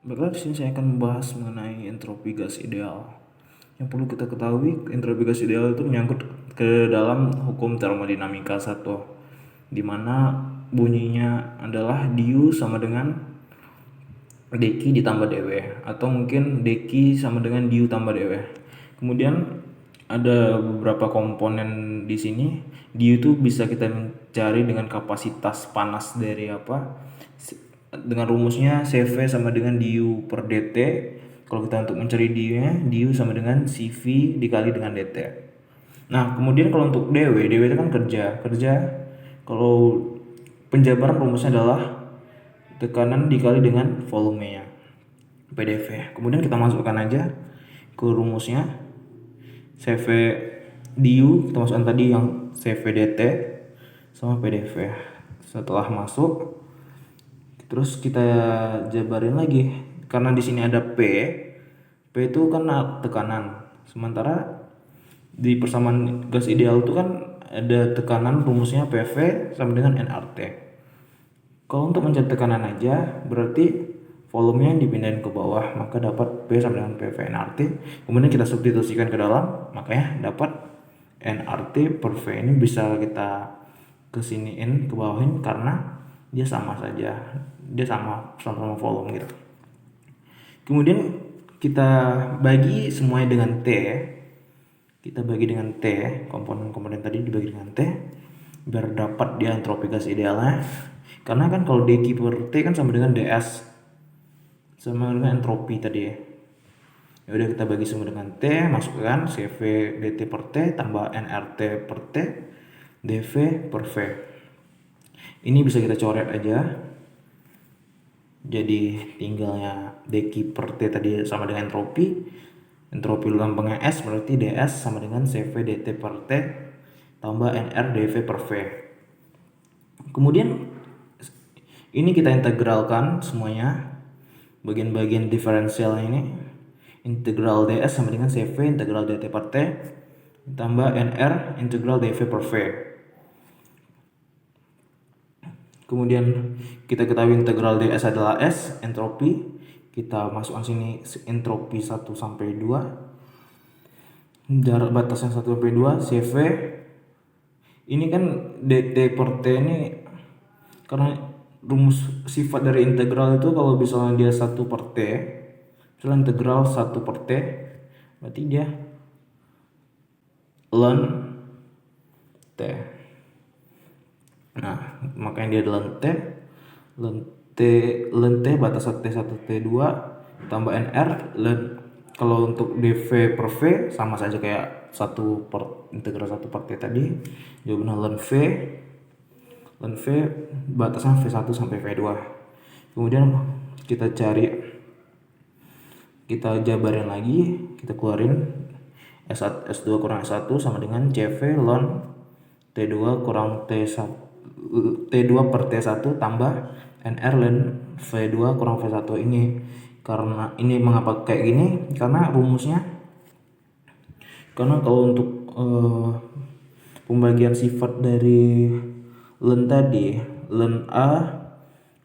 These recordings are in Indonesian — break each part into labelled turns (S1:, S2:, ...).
S1: Baiklah, di sini saya akan membahas mengenai entropi gas ideal. Yang perlu kita ketahui, entropi gas ideal itu menyangkut ke dalam hukum termodinamika satu, di mana bunyinya adalah du sama dengan dq ditambah dw, atau mungkin dq sama dengan du tambah dw. Kemudian ada beberapa komponen di sini. Du itu bisa kita mencari dengan kapasitas panas dari apa? Dengan rumusnya Cv sama dengan du per dt. Kalau kita untuk mencari du-nya, du sama dengan Cv dikali dengan dt. Nah, kemudian kalau untuk dw itu kan kerja. Kalau penjabaran rumusnya adalah tekanan dikali dengan volumenya, PdV. Kemudian kita masukkan aja ke rumusnya Cv du, kita masukkan tadi yang Cv dt sama PdV. Setelah masuk, terus kita jabarin lagi karena di sini ada P itu kan tekanan, sementara di persamaan gas ideal itu kan ada tekanan, rumusnya PV sama dengan nRT. Kalau untuk mencari tekanan aja berarti volumenya dipindahin ke bawah, maka dapat P sama dengan PV nRT. Kemudian kita substitusikan ke dalam, makanya dapat nRT per V. Ini bisa kita kesiniin, ke bawahin karena dia sama saja, dia sama volume gitu. Kemudian kita bagi semuanya dengan T. Kita bagi dengan T, komponen-komponen tadi dibagi dengan T biar dapat dia entropi gas idealnya. Karena kan kalau dq per T kan sama dengan ds, sama dengan entropi tadi ya. Ya udah, kita bagi semua dengan T, masukkan Cv dt per T tambah nRT per T dv per V. Ini bisa kita coret aja. Jadi tinggalnya dq per T tadi sama dengan entropi. Entropi lambangnya S, berarti ds sama dengan Cv dt per T tambah nr dv per V. Kemudian ini kita integralkan semuanya, bagian-bagian diferensial ini. Integral ds sama dengan Cv integral dt per T tambah nr integral dv per V. Kemudian kita ketahui integral ds adalah S, entropi. Kita masukkan sini entropi 1 sampai 2. Jarak batasnya 1 sampai 2, Cv. Ini kan dt per T ini karena rumus sifat dari integral itu kalau misalnya dia 1 per T, misalnya integral 1 per T, berarti dia ln T. Nah, makanya dia ln T batas T1 T2 tambah nr ln, kalau untuk dv per V sama saja kayak 1 per integral 1 per T tadi, jawabannya ln V batasnya V1 sampai V2. Kemudian kita jabarin lagi, kita keluarin S2 kurang S1 sama dengan CV ln T2 kurang T2 per T1 tambah NR ln V2 kurang V1. Ini karena ini mengapa kayak gini, karena rumusnya, karena kalau untuk pembagian sifat dari ln tadi, ln A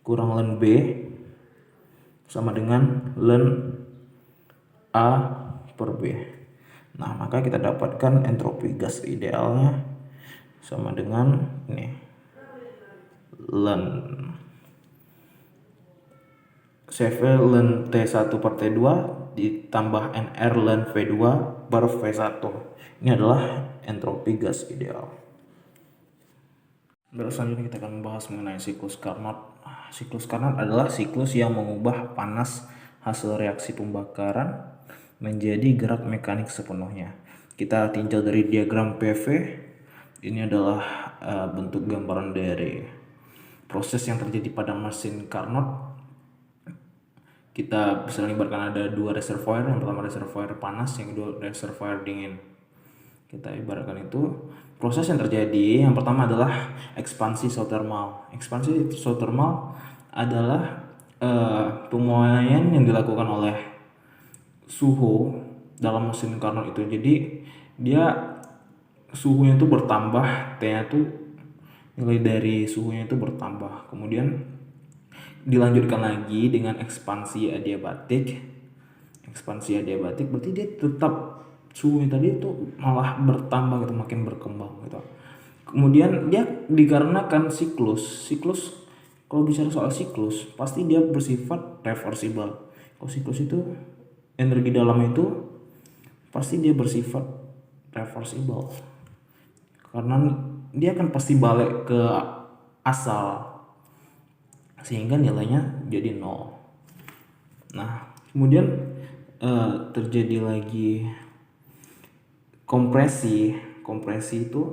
S1: kurang ln B sama dengan ln A per B. Nah, maka kita dapatkan entropi gas idealnya sama dengan ini, ln Cv ln T1 per T2 ditambah nr ln V2 per V1. Ini adalah entropi gas ideal. Selanjutnya kita akan membahas mengenai siklus Carnot. Siklus Carnot adalah siklus yang mengubah panas hasil reaksi pembakaran menjadi gerak mekanik sepenuhnya. Kita tinjau dari diagram PV. Ini adalah bentuk gambaran dari proses yang terjadi pada mesin Carnot. Kita bisa ibaratkan ada dua reservoir. Yang pertama reservoir panas, yang kedua reservoir dingin. Kita ibaratkan itu proses yang terjadi. Yang pertama adalah ekspansi isothermal. Ekspansi isothermal adalah pemuaian yang dilakukan oleh suhu dalam mesin Carnot itu. Jadi dia suhunya itu bertambah, T-nya itu nilai dari suhunya itu bertambah. Kemudian dilanjutkan lagi dengan ekspansi adiabatik. Ekspansi adiabatik berarti dia tetap suhunya tadi itu malah bertambah gitu, makin berkembang gitu. Kemudian dia dikarenakan siklus kalau bicara soal siklus pasti dia bersifat reversible. Kalau siklus itu energi dalam itu pasti dia bersifat reversible karena dia akan pasti balik ke asal sehingga nilainya jadi nol. Nah kemudian terjadi lagi kompresi itu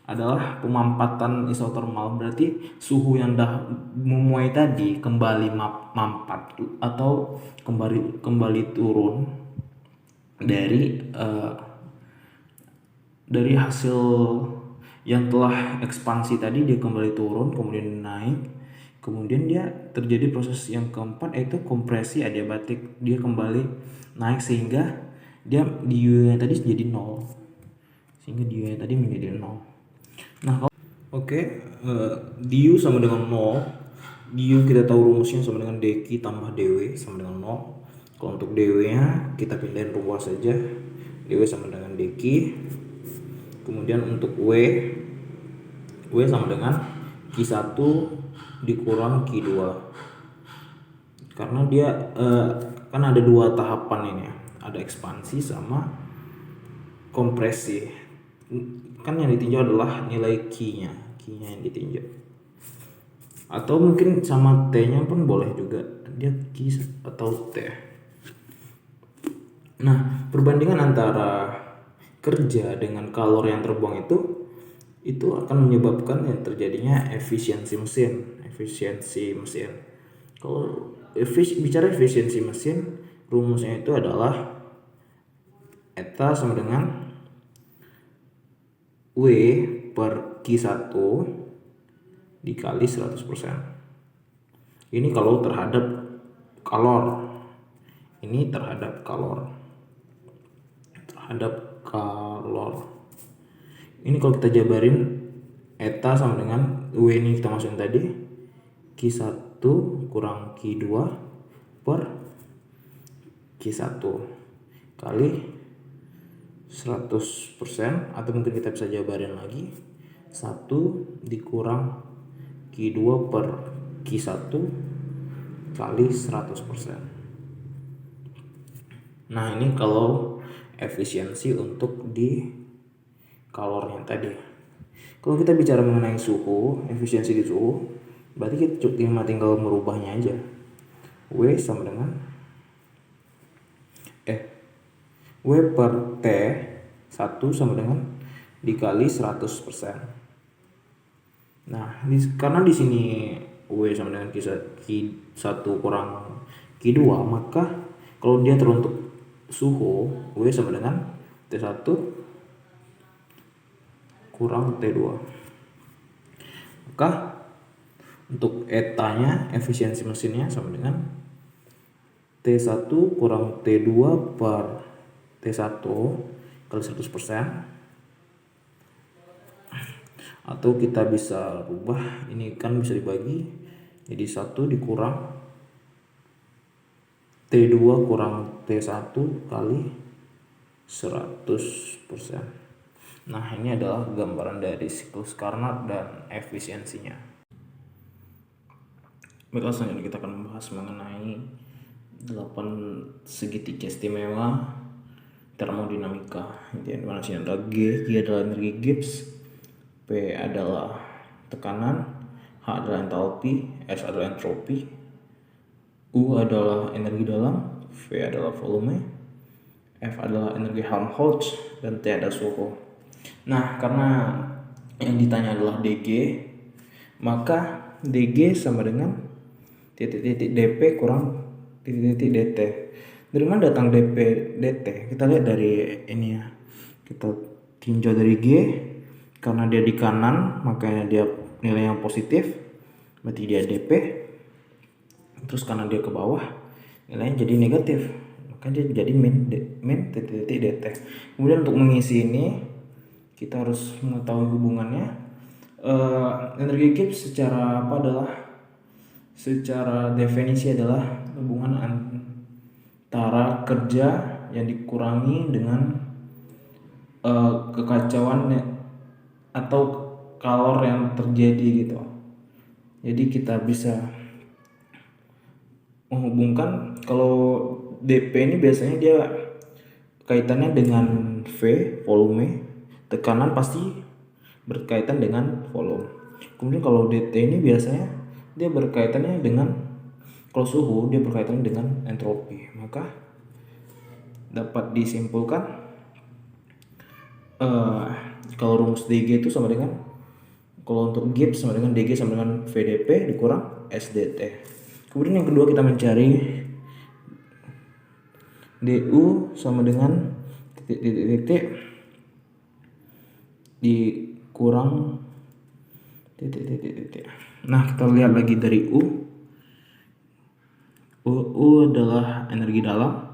S1: adalah pemampatan isotermal, berarti suhu yang dah memuai tadi kembali mampat atau kembali turun dari hasil yang telah ekspansi tadi, dia kembali turun kemudian naik, kemudian dia terjadi proses yang keempat yaitu kompresi adiabatik, dia kembali naik sehingga dia di U nya tadi jadi nol, sehingga di U nya tadi menjadi nol. Nah du sama dengan 0. Du kita tahu rumusnya sama dengan dq tambah dw sama dengan 0. Kalau untuk dw nya kita pindahin ruas saja, dw sama dengan dq. Kemudian untuk w sama dengan q1 dikurang q2, karena dia kan ada dua tahapan ini ya, ada ekspansi sama kompresi. Kan yang ditinjau adalah nilai Q-nya yang ditinjau, atau mungkin sama T-nya pun boleh juga, dia Q atau T. Nah perbandingan antara kerja dengan kalori yang terbuang itu akan menyebabkan yang terjadinya efisiensi mesin. Kalau bicara efisiensi mesin, rumusnya itu adalah eta sama dengan W per Q1 dikali 100%. Ini kalau terhadap kalor. Ini terhadap kalor. Ini kalau kita jabarin eta sama dengan W ini kita masukin tadi, Q1 kurang Q2 per Q1 kali 100%, atau mungkin kita bisa jabarin lagi 1 dikurang Q2 per Q1 kali 100%. Nah ini kalau efisiensi untuk di kalornya tadi. Kalau kita bicara mengenai suhu, efisiensi di suhu, berarti kita tinggal merubahnya aja. W sama dengan W per T 1 sama dengan dikali 100%. Nah, karena di sini W sama dengan Q1 kurang Q2, maka kalau dia teruntuk suhu, W sama dengan T1 kurang T2. Maka untuk etanya, efisiensi mesinnya sama dengan T1 kurang T2 per T1 kali 100%, atau kita bisa rubah ini kan bisa dibagi jadi 1 dikurang T2 kurang T1 kali 100%. Nah ini adalah gambaran dari siklus Carnot dan efisiensinya. Baiklah, selanjutnya kita akan membahas mengenai 8 segitiga istimewa termodinamika, di mana sini adalah G adalah energi Gibbs, P adalah tekanan, H adalah entalpi, S adalah entropi, U adalah energi dalam, V adalah volume, F adalah energi Helmholtz, dan T adalah suhu. Nah karena yang ditanya adalah dG, maka dG sama dengan titik-titik dP kurang titik-titik dt. Dari mana datang dp dt? Kita lihat dari ini ya, kita tinjau dari G, karena dia di kanan makanya dia nilai yang positif, berarti dia dp. Terus karena dia ke bawah nilainya jadi negatif, maka dia jadi min titik-titik dt. Kemudian untuk mengisi ini kita harus mengetahui hubungannya. Energi Gibbs secara apa adalah secara definisi adalah hubungan antara kerja yang dikurangi dengan kekacauan atau kalor yang terjadi gitu. Jadi kita bisa menghubungkan, kalau dP ini biasanya dia kaitannya dengan V, volume, tekanan pasti berkaitan dengan volume. Kemudian kalau DT ini biasanya dia berkaitannya dengan, kalau suhu dia berkaitan dengan entropi. Maka dapat disimpulkan kalau rumus DG itu sama dengan, kalau untuk Gibbs sama dengan DG sama dengan VDP dikurang SDT. Kemudian yang kedua kita mencari DU sama dengan titik dikurang titik. Nah, kita lihat lagi dari U. U adalah energi dalam.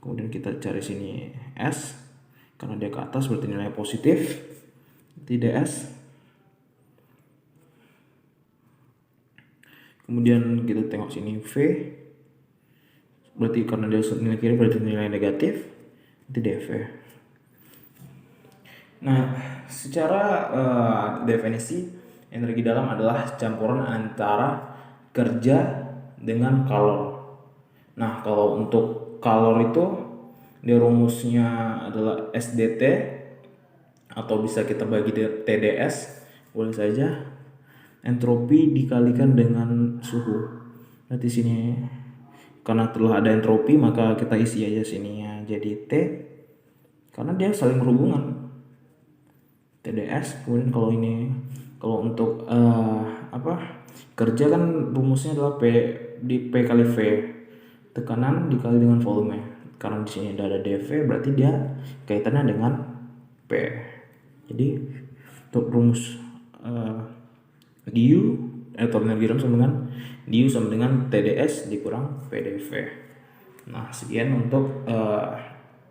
S1: Kemudian kita cari sini S, karena dia ke atas berarti nilai positif. TDS. Kemudian kita tengok sini V, berarti karena dia nilai kiri berarti nilai negatif. DV. Nah, secara definisi energi dalam adalah campuran antara kerja dengan kalor. Nah, kalau untuk kalor itu dia rumusnya adalah SDT, atau bisa kita bagi TDS, boleh saja, entropi dikalikan dengan suhu. Nanti sini karena telah ada entropi maka kita isi aja sini ya jadi T, karena dia saling berhubungan. TDS. Kemudian kalau ini, kalau untuk kerja kan rumusnya adalah P di P kali V, tekanan dikali dengan volume. Karena di sini ada dV berarti dia kaitannya dengan P. Jadi untuk rumus du atau energi dalam sama dengan du sama dengan TDS dikurang PdV. Nah, sekian untuk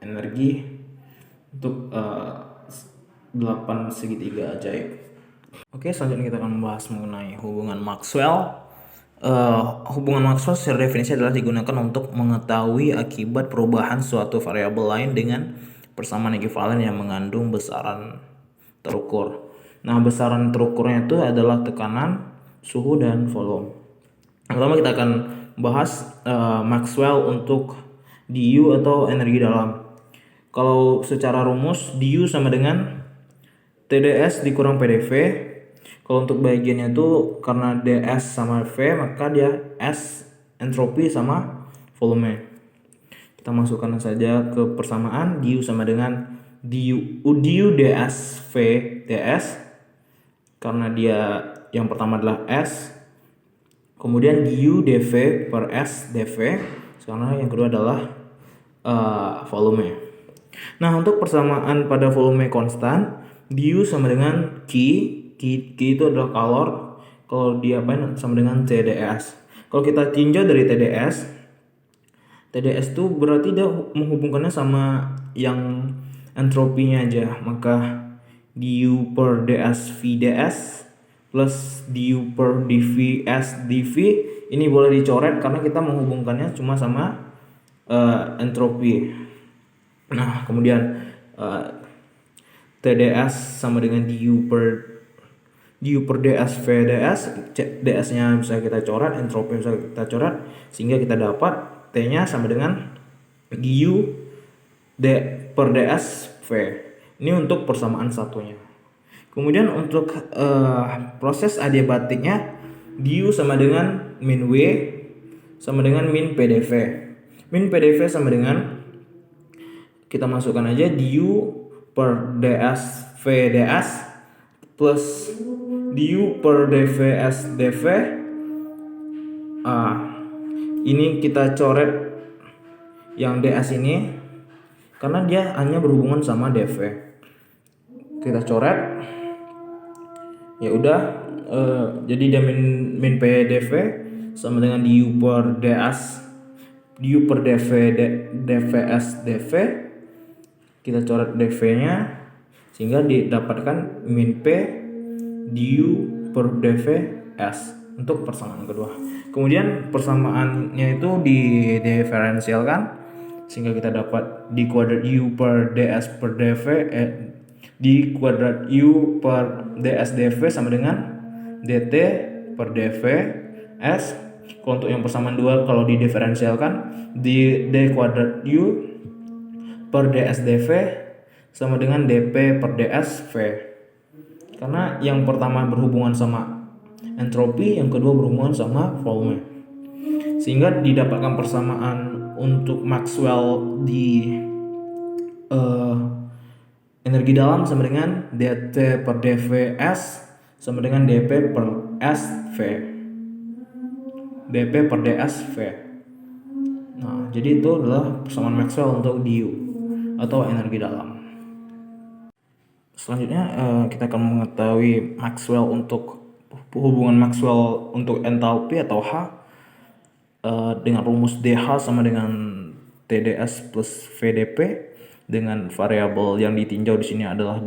S1: energi untuk 8 segitiga ajaib. Oke, selanjutnya kita akan membahas mengenai hubungan Maxwell. Hubungan Maxwell secara definisi adalah digunakan untuk mengetahui akibat perubahan suatu variabel lain dengan persamaan ekuivalen yang mengandung besaran terukur. Nah, besaran terukurnya itu adalah tekanan, suhu, dan volume. Pertama kita akan bahas Maxwell untuk du atau energi dalam. Kalau secara rumus du sama dengan TDS dikurang PdV. Kalau untuk bagiannya itu karena DS sama V maka dia S entropi sama volume. Kita masukkan saja ke persamaan, du sama dengan du ds V ds, karena dia yang pertama adalah S. Kemudian du dV per S dV, karena yang kedua adalah volume. Nah, untuk persamaan pada volume konstan, du sama dengan Q itu adalah kalor. Kalau dia sama dengan TDS. Kalau kita tinjau dari TDS itu berarti dia menghubungkannya sama yang entropinya aja. Maka du per ds V ds plus du per dV S dV ini boleh dicoret karena kita menghubungkannya cuma sama entropi. Nah, kemudian TDS sama dengan du per ds V ds, ds nya bisa kita coret, entropi bisa kita coret, sehingga kita dapat T nya sama dengan du d per ds V. Ini untuk persamaan satunya. Kemudian untuk proses adiabatiknya, du sama dengan min W sama dengan min PdV. Min PdV sama dengan, kita masukkan aja du per ds V ds plus du per dvs dv. Ini kita coret yang ds ini karena dia hanya berhubungan sama dv. Kita coret. Ya udah, jadi dia min p dv sama dengan du per ds du per dv dvs dv. Kita coret dv nya sehingga didapatkan min p du per dv s untuk persamaan kedua. Kemudian persamaannya itu didiferensialkan sehingga kita dapat d kuadrat U per ds per dv d kuadrat U per ds dv sama dengan dt per dv s. Kalau untuk yang persamaan dua, kalau didiferensialkan di d kuadrat U per ds dv sama dengan dp per ds v. Karena yang pertama berhubungan sama entropi, yang kedua berhubungan sama volume. Sehingga didapatkan persamaan untuk Maxwell di energi dalam sama dengan dt per dv s sama dengan dp per sv. dp per ds v. Nah, jadi itu adalah persamaan Maxwell untuk du atau energi dalam. Selanjutnya kita akan mengetahui Maxwell untuk hubungan Maxwell untuk entalpi atau H dengan rumus dH sama dengan TdS plus VdP dengan variabel yang ditinjau di sini adalah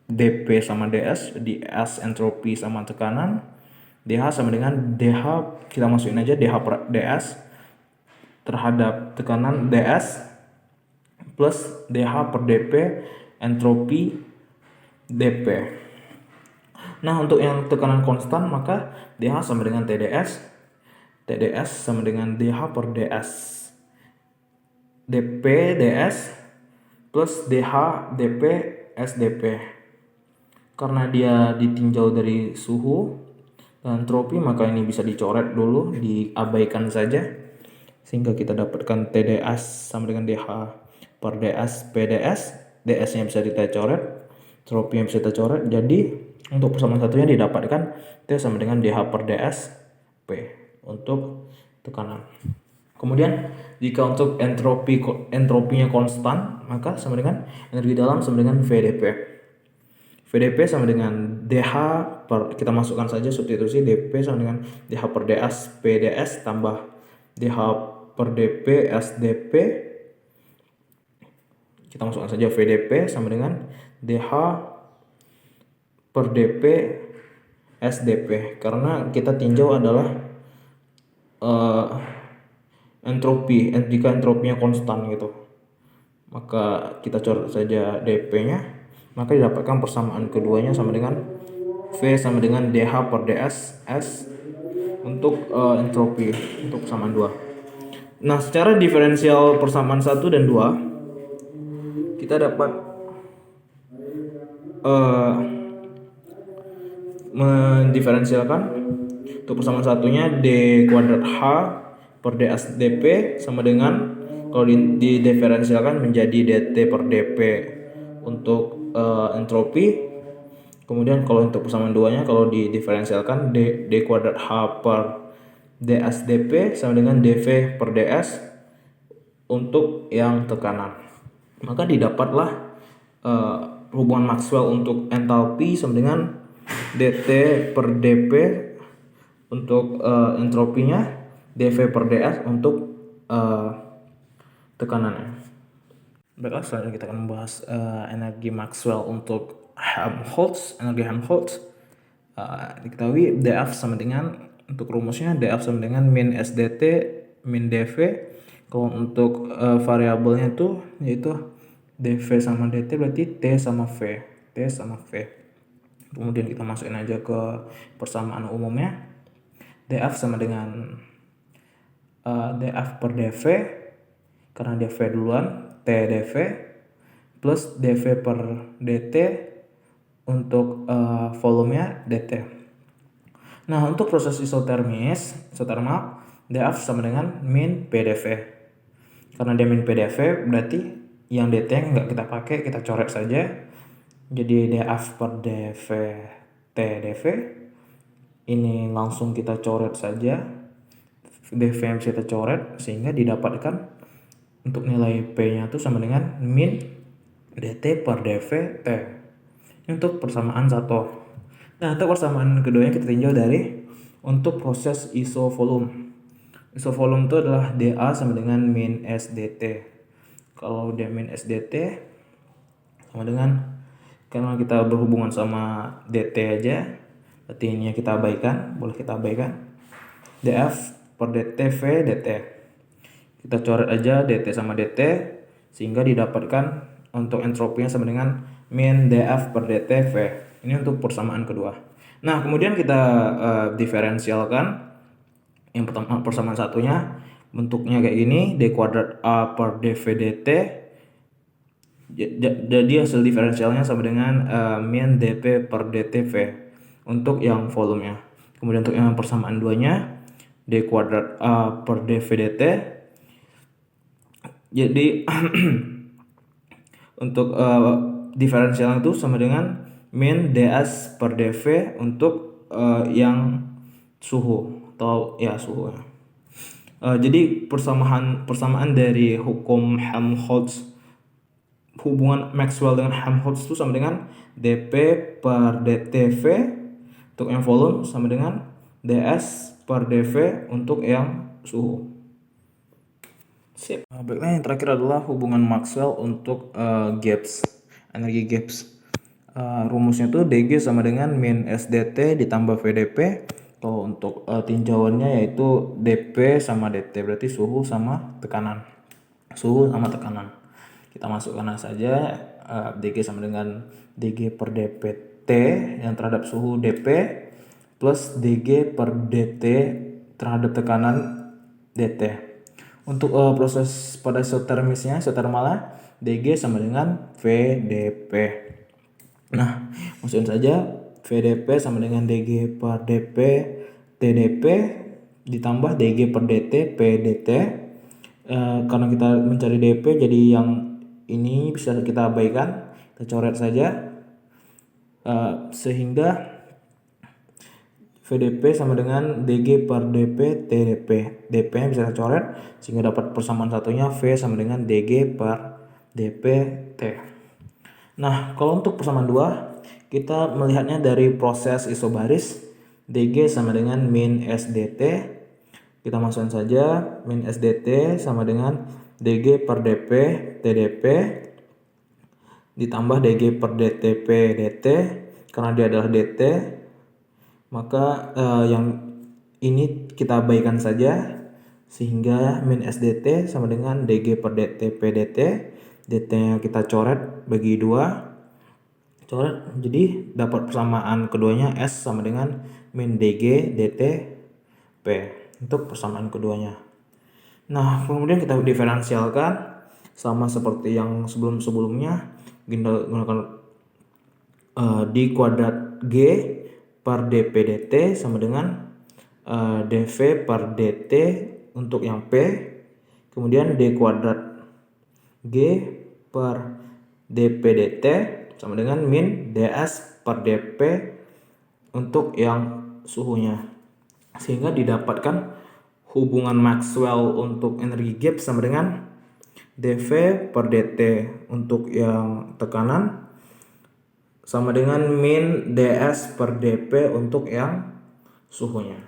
S1: dP sama ds, di S entropi sama tekanan, dH sama dengan dH, kita masukin aja dH per ds terhadap tekanan ds plus dH per dP entropi dP. Nah, untuk yang tekanan konstan maka dH sama dengan TdS sama dengan dH per ds dP ds plus dH dP sdP. Karena dia ditinjau dari suhu dan entropi, maka ini bisa dicoret dulu, diabaikan saja, sehingga kita dapatkan TdS sama dengan dH per ds PdS. ds nya bisa kita coret, entropi yang bisa kita coret. Jadi untuk persamaan satunya didapatkan T sama dengan dH per ds P untuk tekanan. Kemudian jika untuk entropinya konstan, maka sama dengan energi dalam sama dengan VdP. VdP sama dengan dH per, kita masukkan saja substitusi, dP sama dengan dH per ds PdS tambah dH per dP sdP. Kita masukkan saja VdP sama dengan dH per dP sdP. Karena kita tinjau adalah entropi, jika entropinya konstan gitu, maka kita coret saja dP nya, maka didapatkan persamaan keduanya sama dengan V sama dengan dH per ds S untuk entropi untuk persamaan 2. Nah, secara diferensial persamaan 1 dan 2 kita dapat mendiferensialkan untuk persamaan satunya d kuadrat H per ds dP sama dengan, kalau didiferensialkan menjadi dt per dP untuk entropi. Kemudian kalau untuk persamaan duanya, kalau didiferensialkan d kuadrat H per ds dP sama dengan dV per ds untuk yang tekanan. Maka didapatlah hubungan Maxwell untuk entalpi sama dengan dt per dP untuk entropinya, dV per ds untuk tekanannya. Baiklah, selanjutnya kita akan membahas energi Maxwell untuk Helmholtz. Energi Helmholtz diketahui dF sama dengan, untuk rumusnya dF sama dengan min SDT min dV. Kalau untuk variabelnya itu yaitu dV sama dt, berarti T sama V. Kemudian kita masukin aja ke persamaan umumnya. dF sama dengan dF per dV, karena dV duluan, T dV plus dV per dt untuk volumenya dt. Nah, untuk proses isotermal, dF sama dengan min PdV. Karena dia min PdV, berarti yang dt yang nggak kita pakai, kita coret saja. Jadi dF per dV T dV ini langsung kita coret saja, dV yang bisa kita coret, sehingga didapatkan untuk nilai P nya itu sama dengan min dt per dV T. Ini untuk persamaan satu. Nah, untuk persamaan keduanya kita tinjau dari untuk proses isovolume. Isovolume itu adalah dA sama dengan min SDT. Kalau dia min SDT sama dengan, karena kita berhubungan sama dt aja, berarti ini kita abaikan, boleh kita abaikan. dF per dt V dt. Kita coret aja dt sama dt sehingga didapatkan untuk entropinya sama dengan min dF per dt V. Ini untuk persamaan kedua. Nah, kemudian kita diferensialkan. Yang pertama persamaan satunya bentuknya kayak gini, d kuadrat a per dv dt. Jadi hasil diferensialnya sama dengan min dp per dt V untuk yang volumenya. Kemudian untuk yang persamaan duanya, d kuadrat a per dv dt. Jadi untuk diferensialnya itu sama dengan min ds per dv untuk yang suhu atau ya suhu. Jadi persamaan dari hukum Helmholtz, hubungan Maxwell dengan Helmholtz itu sama dengan dp per dt V untuk yang volume sama dengan ds per dv untuk yang suhu. Sip. Baiklah, yang terakhir adalah hubungan Maxwell untuk Gibbs, energi Gibbs. Rumusnya tuh dg sama dengan min sdt ditambah vdp. Kalau untuk tinjauannya yaitu dp sama dt, berarti suhu sama tekanan. Suhu sama tekanan. Kita masukkan saja dg sama dengan dg per dpt yang terhadap suhu dp plus dg per dt terhadap tekanan dt. Untuk proses pada isotermalnya dg sama dengan vdp. Nah, masukin saja vdp sama dengan dg per dp tdp ditambah dg per dt pdt. Karena kita mencari dp, jadi yang ini bisa kita abaikan, kita coret saja sehingga VDP sama dengan dg per dp tdp. dp nya bisa kita coret sehingga dapat persamaan satunya V sama dengan dg per dpt. Nah, kalau untuk persamaan 2 kita melihatnya dari proses isobaris. dg sama dengan min sdt. Kita masukkan saja min sdt sama dengan dg per dp tdp ditambah dg per dtp dt. Karena dia adalah dt, maka yang ini kita abaikan saja sehingga min sdt sama dengan dg per dtp dt. dt nya kita coret bagi 2, coret, jadi dapat persamaan keduanya s sama dengan min dg dtp untuk persamaan keduanya. Nah, kemudian kita diferensialkan sama seperti yang sebelumnya, gunakan d kuadrat g per dp dt sama dengan dv per dt untuk yang p, kemudian d kuadrat g per dp dt sama dengan min ds per dp untuk yang suhunya, sehingga didapatkan hubungan Maxwell untuk energi Gibbs sama dengan dv per dt untuk yang tekanan sama dengan min ds per dp untuk yang suhunya.